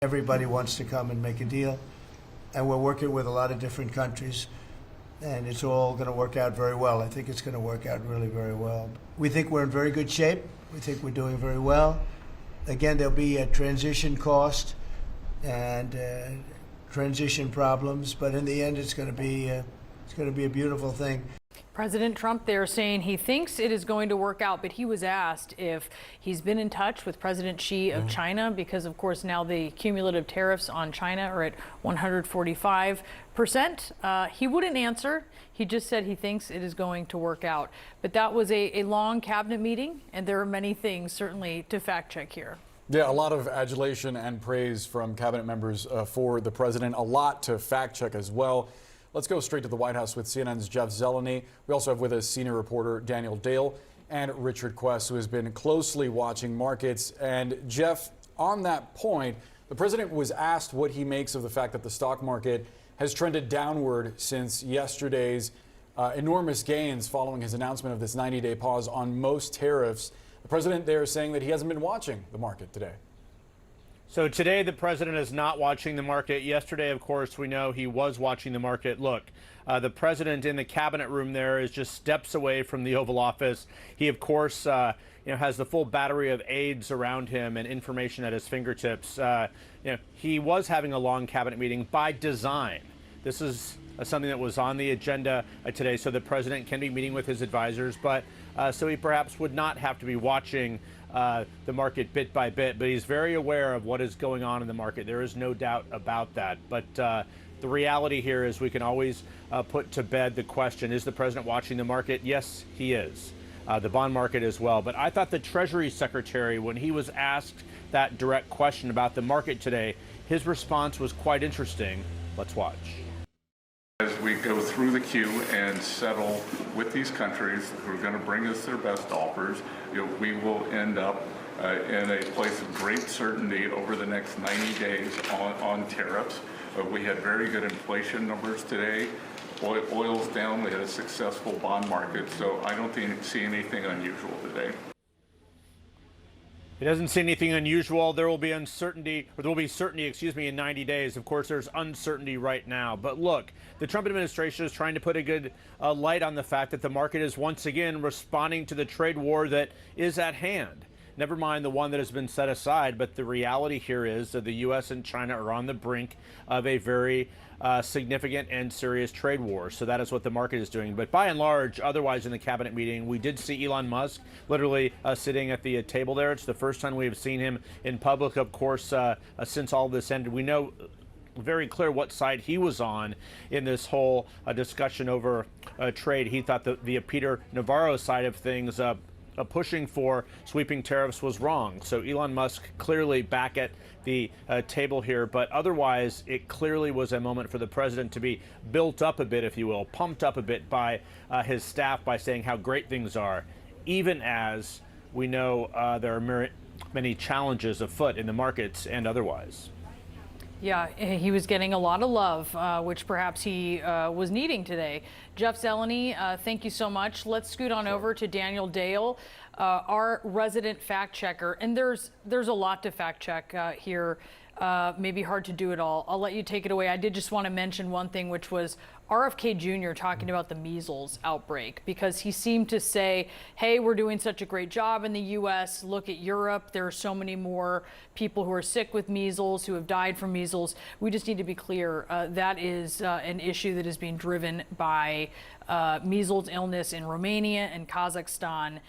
Everybody wants to come and make a deal, and we're working with a lot of different countries, and it's all going to work out very well. I think it's going to work out really very well. We think we're in very good shape. We think we're doing very well. Again, there'll be a transition cost and transition problems, but in the end, it's going to be a beautiful thing. President Trump there saying he thinks it is going to work out, but he was asked if he's been in touch with President Xi of China, because of course now the cumulative tariffs on China are at 145%. He wouldn't answer. He just said he thinks it is going to work out. But that was a long cabinet meeting, and there are many things certainly to fact check here. Yeah, a lot of adulation and praise from cabinet members for the president. A lot to fact check as well. Let's go straight to the White House with CNN's Jeff Zeleny. We also have with us senior reporter Daniel Dale and Richard Quest, who has been closely watching markets. And Jeff, on that point, the president was asked what he makes of the fact that the stock market has trended downward since yesterday's enormous gains following his announcement of this 90-day pause on most tariffs. The president there is saying that he hasn't been watching the market today. So today, the president is not watching the market. Yesterday, of course, we know he was watching the market. Look, the president in the cabinet room there is just steps away from the Oval Office. He, of course, has the full battery of aides around him and information at his fingertips. He was having a long cabinet meeting by design. This is something that was on the agenda today, so the president can be meeting with his advisors, but so he perhaps would not have to be watching the market bit by bit, but he's very aware of what is going on in the market. There is no doubt about that. But the reality here is we can always put to bed the question, is the president watching the market? Yes, he is. The bond market as well. But I thought the Treasury Secretary, when he was asked that direct question about the market today, his response was quite interesting. Let's watch. As we go through the queue and settle with these countries who are going to bring us their best offers, we will end up in a place of great certainty over the next 90 days on tariffs. We had very good inflation numbers today. Oil's down. We had a successful bond market, so I don't see anything unusual today. He doesn't see anything unusual. There will be certainty in 90 days. Of course, there's uncertainty right now. But look, the Trump administration is trying to put a good light on the fact that the market is once again responding to the trade war that is at hand. Never mind the one that has been set aside, but the reality here is that the U.S. and China are on the brink of a very significant and serious trade war. So that is what the market is doing. But by and large, otherwise in the cabinet meeting, we did see Elon Musk literally sitting at the table there. It's the first time we have seen him in public, of course, since all this ended. We know very clear what side he was on in this whole discussion over trade. He thought the Peter Navarro side of things pushing for sweeping tariffs was wrong. So Elon Musk clearly back at the table here, but otherwise it clearly was a moment for the president to be built up a bit, if you will, pumped up a bit by his staff by saying how great things are, even as we know there are many challenges afoot in the markets and otherwise. Yeah, he was getting a lot of love, which perhaps he was needing today. Jeff Zeleny, thank you so much. Let's scoot on over to Daniel Dale, our resident fact checker. And there's a lot to fact check here. Maybe hard to do it all. I'll let you take it away. I did just want to mention one thing, which was RFK Jr. talking about the measles outbreak, because he seemed to say, hey, we're doing such a great job in the U.S. Look at Europe. There are so many more people who are sick with measles, who have died from measles. We just need to be clear. That is an issue that is being driven by measles illness in Romania and Kazakhstan,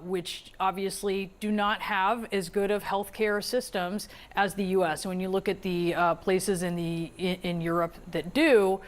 which obviously do not have as good of healthcare systems as the U.S. When you look at the places in Europe that do,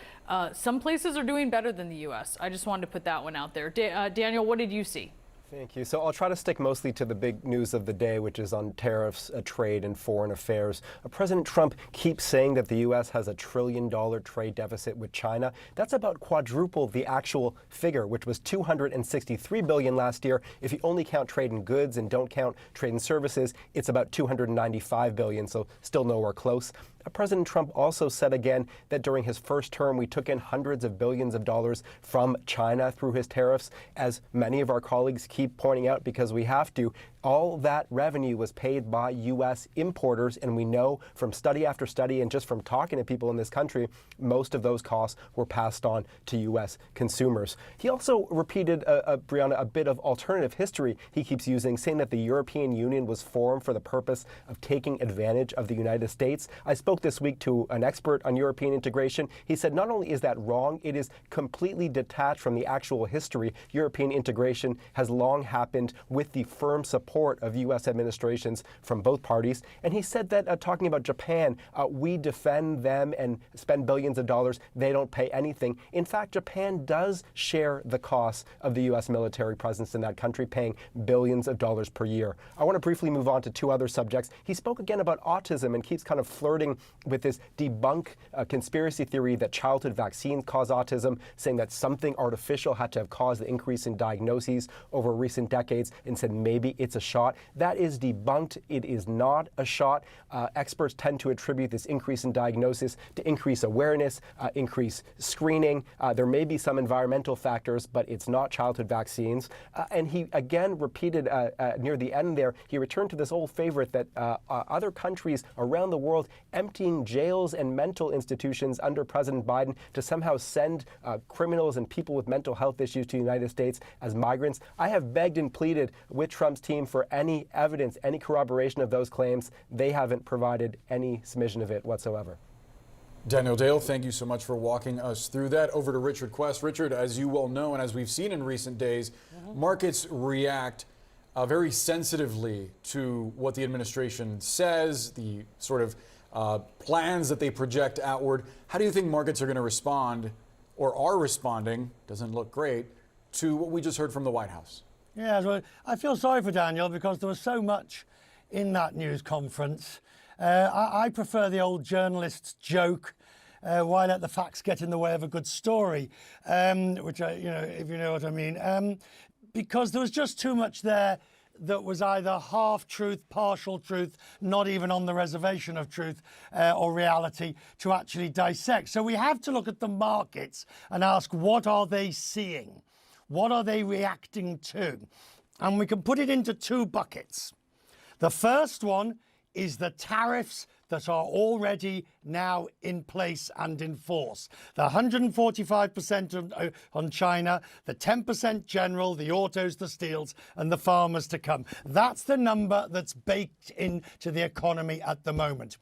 some places are doing better than the U.S. I just wanted to put that one out there. Daniel, what did you see? Thank you. So I'll try to stick mostly to the big news of the day, which is on tariffs, trade, and foreign affairs. President Trump keeps saying that the U.S. has a $1 trillion trade deficit with China. That's about quadruple the actual figure, which was $263 billion last year. If you only count trade in goods and don't count trade in services, it's about $295 billion, so still nowhere close. President Trump also said again that during his first term, we took in hundreds of billions of dollars from China through his tariffs. As many of our colleagues keep pointing out, because we have to, all that revenue was paid by U.S. importers, and we know from study after study and just from talking to people in this country, most of those costs were passed on to U.S. consumers. He also repeated, Brianna, a bit of alternative history he keeps using, saying that the European Union was formed for the purpose of taking advantage of the United States. I spoke this week to an expert on European integration. He said not only is that wrong, it is completely detached from the actual history. European integration has long happened with the firm support of U.S. administrations from both parties. And he said that, talking about Japan, we defend them and spend billions of dollars. They don't pay anything. In fact, Japan does share the costs of the U.S. military presence in that country, paying billions of dollars per year. I want to briefly move on to two other subjects. He spoke again about autism and keeps kind of flirting with this debunk conspiracy theory that childhood vaccines cause autism, saying that something artificial had to have caused the increase in diagnoses over recent decades, and said maybe it's a shot. That is debunked. It is not a shot. Experts tend to attribute this increase in diagnosis to increase awareness, increase screening. There may be some environmental factors, but it's not childhood vaccines. And he again repeated near the end there, he returned to this old favorite that other countries around the world emptying jails and mental institutions under President Biden to somehow send criminals and people with mental health issues to the United States as migrants. I have begged and pleaded with Trump's team for any evidence, any corroboration of those claims. They haven't provided any smidgen of it whatsoever. Daniel Dale, thank you so much for walking us through that. Over to Richard Quest. Richard, as you well know, and as we've seen in recent days, markets react very sensitively to what the administration says, the sort of plans that they project outward. How do you think markets are going to respond, or are responding, doesn't look great, to what we just heard from the White House? Yeah, well, I feel sorry for Daniel because there was so much in that news conference. I prefer the old journalist's joke, why let the facts get in the way of a good story, which, if you know what I mean, because there was just too much there that was either half-truth, partial truth, not even on the reservation of truth or reality to actually dissect. So we have to look at the markets and ask, what are they seeing? What are they reacting to? And we can put it into two buckets. The first one is the tariffs that are already now in place and in force. The 145% on China, the 10% general, the autos, the steels, and the farmers to come. That's the number that's baked into the economy at the moment.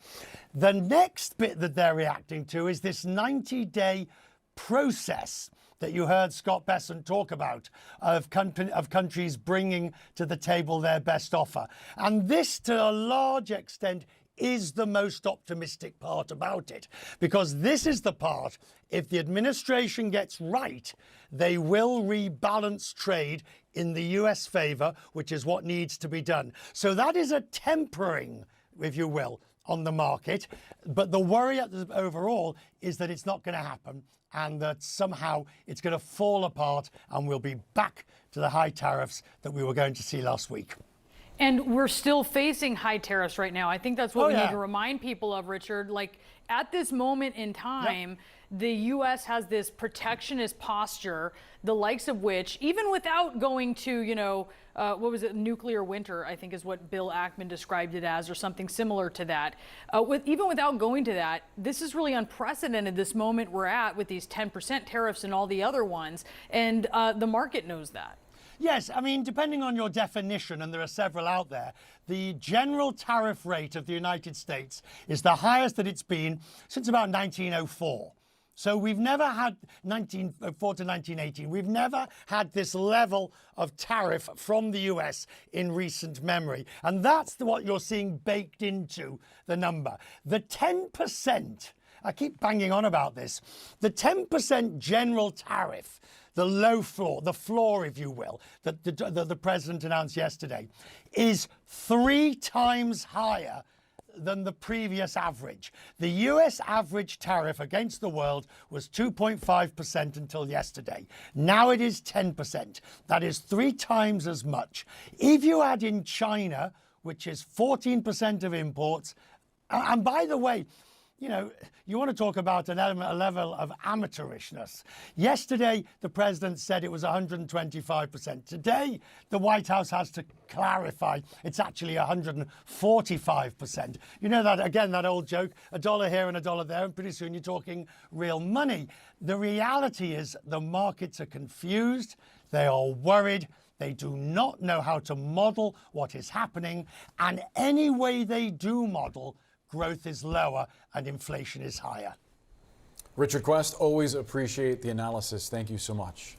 The next bit that they're reacting to is this 90-day process that you heard Scott Bessent talk about, of countries bringing to the table their best offer. And this, to a large extent, is the most optimistic part about it, because this is the part, if the administration gets right, they will rebalance trade in the US favor, which is what needs to be done. So that is a tempering, if you will, on the market. But the worry overall is that it's not going to happen, and that somehow it's going to fall apart and we'll be back to the high tariffs that we were going to see last week. And we're still facing high tariffs right now. I think that's what we need to remind people of, Richard. Like, at this moment in time, the U.S. has this protectionist posture, the likes of which, even without going to, what was it, nuclear winter, I think is what Bill Ackman described it as, or something similar to that. Even without going to that, this is really unprecedented, this moment we're at with these 10% tariffs and all the other ones. And the market knows that. Yes, I mean, depending on your definition, and there are several out there, the general tariff rate of the United States is the highest that it's been since about 1904. So we've never had 1904 to 1918. We've never had this level of tariff from the US in recent memory. And that's what you're seeing baked into the number. The 10%, I keep banging on about this, the 10% general tariff, the low floor, the floor, if you will, that the president announced yesterday, is 3 times higher than the previous average. The US average tariff against the world was 2.5% until yesterday. Now it is 10%. That is 3 times as much. If you add in China, which is 14% of imports, and by the way, you know, you want to talk about a level of amateurishness. Yesterday, the president said it was 125%. Today, the White House has to clarify it's actually 145%. You know that, again, that old joke, a dollar here and a dollar there, and pretty soon you're talking real money. The reality is the markets are confused. They are worried. They do not know how to model what is happening. And any way they do model, growth is lower and inflation is higher. Richard Quest, always appreciate the analysis. Thank you so much.